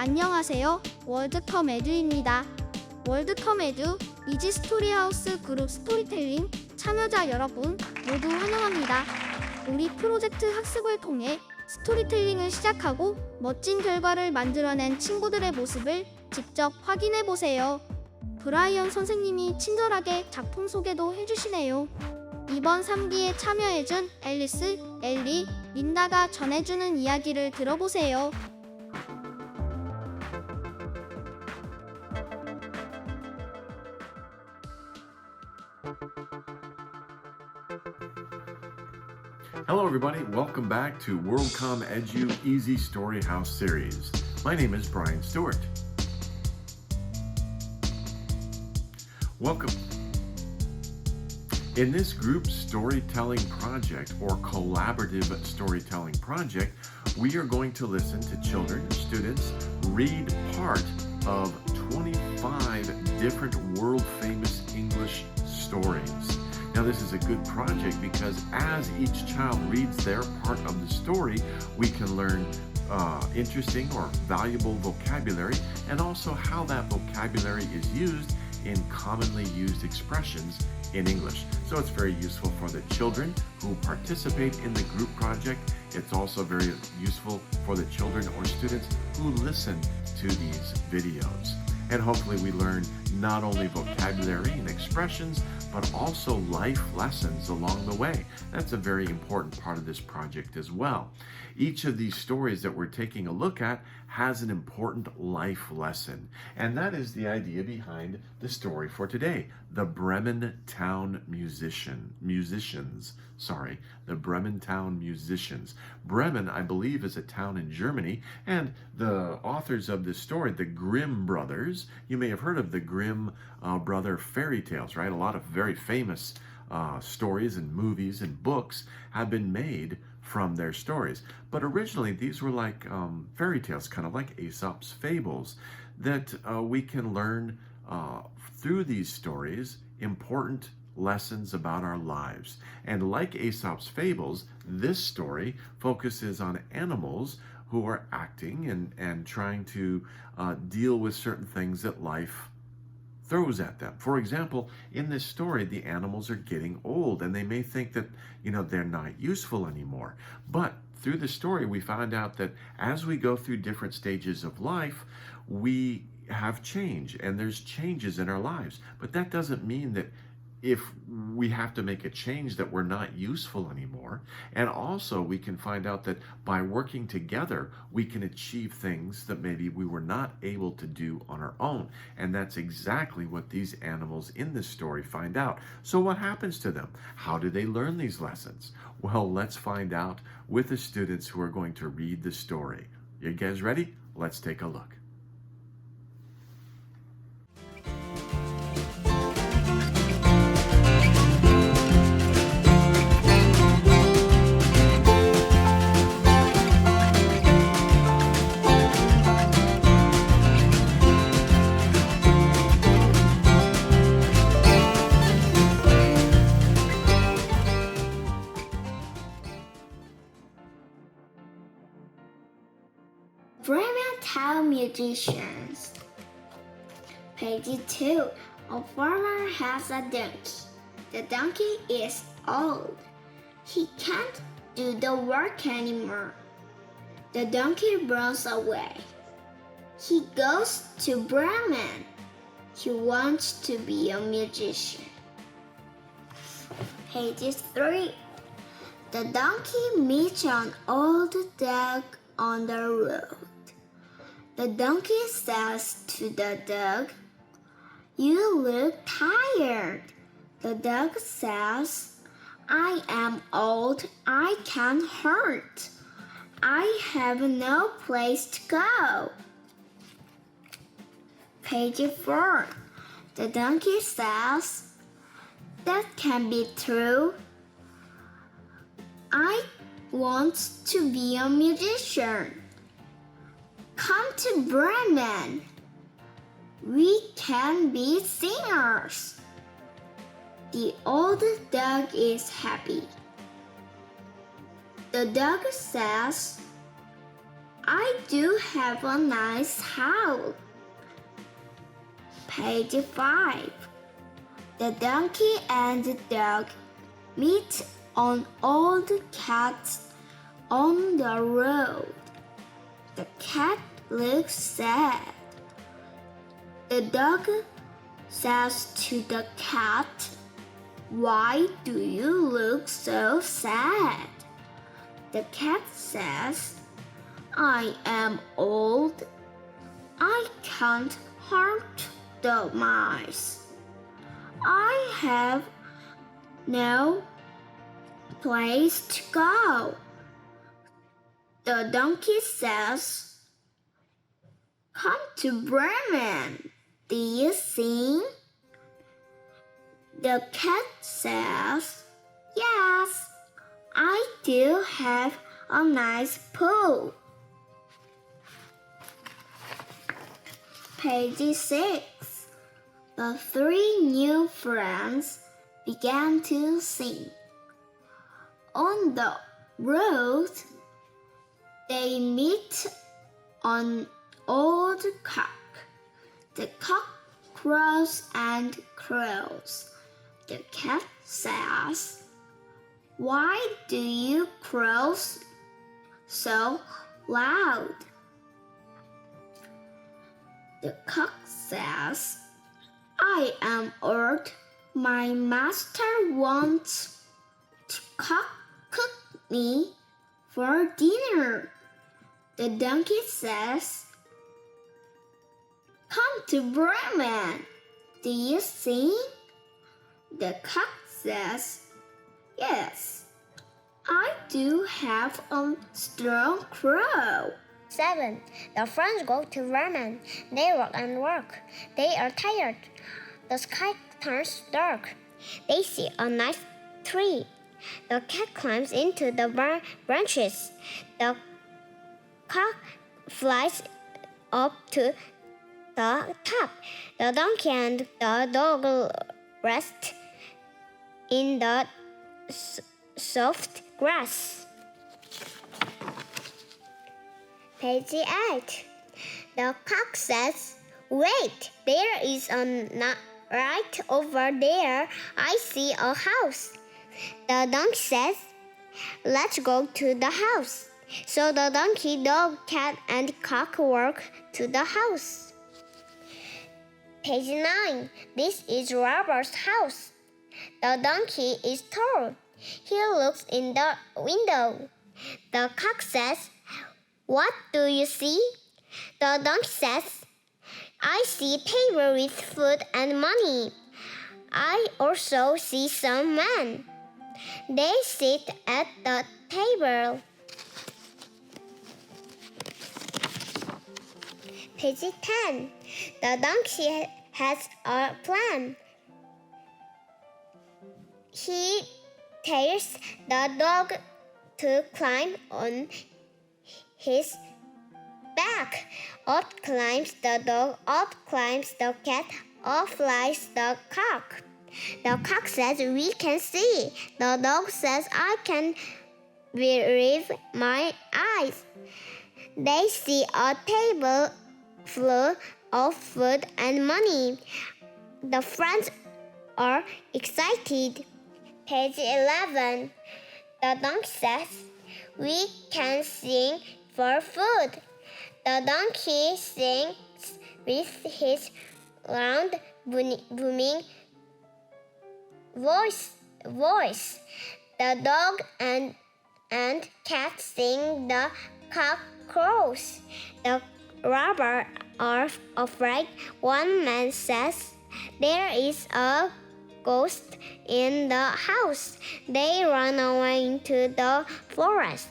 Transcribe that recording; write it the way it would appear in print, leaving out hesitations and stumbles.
안녕하세요. 월드컴에듀입니다. 월드컴에듀 이지스토리하우스 그룹 스토리텔링 참여자 여러분 모두 환영합니다. 우리 프로젝트 학습을 통해 스토리텔링을 시작하고 멋진 결과를 만들어낸 친구들의 모습을 직접 확인해보세요. 브라이언 선생님이 친절하게 작품 소개도 해주시네요. 이번 3기에 참여해준 앨리스, 엘리, 린다가 전해주는 이야기를 들어보세요. Hello everybody, welcome back to WorldComEDU Easystoryhouse series. My name is Brian Stuart. Welcome. In this group storytelling project or collaborative storytelling project, we are going to listen to children, students, read part of 25 different world-famous English stories. Now this is a good project because as each child reads their part of the story, we can learn interesting or valuable vocabulary and also how that vocabulary is used in commonly used expressions in English. So it's very useful for the children who participate in the group project. It's also very useful for the children or students who listen to these videos. And hopefully we learn not only vocabulary and expressions, but also life lessons along the way. That's a very important part of this project as well. Each of these stories that we're taking a look at has an important life lesson. And that is the idea behind the story for today, the Bremen Town Musicians. The Bremen Town Musicians. Bremen, I believe, is a town in Germany, and the authors of this story, the Grimm brothers, you may have heard of the Grimm brother fairy tales, right? A lot of very famous stories and movies and books have been made from their stories. But originally, these were like fairy tales, kind of like Aesop's fables, that we can learn through these stories important lessons about our lives. And like Aesop's fables, this story focuses on animals who are acting and trying to deal with certain things that life throws at them. For example, in this story, the animals are getting old and they may think that, they're not useful anymore. But through the story, we find out that as we go through different stages of life, we have change and there's changes in our lives. But that doesn't mean that if we have to make a change that we're not useful anymore. And also we can find out that by working together, we can achieve things that maybe we were not able to do on our own. And that's exactly what these animals in this story find out. So what happens to them? How do they learn these lessons? Well, let's find out with the students who are going to read the story. You guys ready? Let's take a look. Bremen Town Musicians. Page 2. A farmer has a donkey. The donkey is old. He can't do the work anymore. The donkey runs away. He goes to Bremen. He wants to be a musician. Page 3. The donkey meets an old dog on the road. The donkey says to the dog, "You look tired." The dog says, "I am old, I can't hurt. I have no place to go." Page 4. The donkey says, "That can be true. I want to be a musician. Come to Bremen. We can be singers." The old dog is happy. The dog says, I do have a nice house. Page 5. The donkey and the dog meet an old cat on the road. The cat looks sad. The dog says to the cat, "Why do you look so sad?" The cat says, "I am old. I can't hurt the mice. I have no place to go." The donkey says, "Come to Bremen. Do you sing?" The cat says, "Yes, I do have a nice pool." Page 6. The three new friends began to sing. On the road, they meet an old cock. The cock crows and crows. The cat says, "Why do you crow so loud?" The cock says, "I am old. My master wants to cook me for dinner." The donkey says, "Come to Bremen. Do you sing?" The cock says, "Yes, I do have a strong crow." 7. The friends go to Bremen. They walk and walk. They are tired. The sky turns dark. They see a nice tree. The cat climbs into the branches. The cock flies up to the top. The donkey and the dog rest in the soft grass. Page 8. The cock says, "Wait, there is a right over there. I see a house." The donkey says, "Let's go to the house." So the donkey, dog, cat, and cock walk to the house. Page 9. This is Robert's house. The donkey is tall. He looks in the window. The cock says, "What do you see?" The donkey says, "I see a table with food and money. I also see some men. They sit at the table." Page 10. The donkey has a plan. He tells the dog to climb on his back. Up climbs the dog, up climbs the cat, up flies the cock. The cock says, "We can see." The dog says, "I can believe my eyes." They see a table full of food and money. The friends are excited. Page 11. The donkey says, "We can sing for food." The donkey sings with his loud, booming voice. The dog and cat sing, the cock crows. The robbers are afraid. One man says, "There is a ghost in the house." They run away into the forest.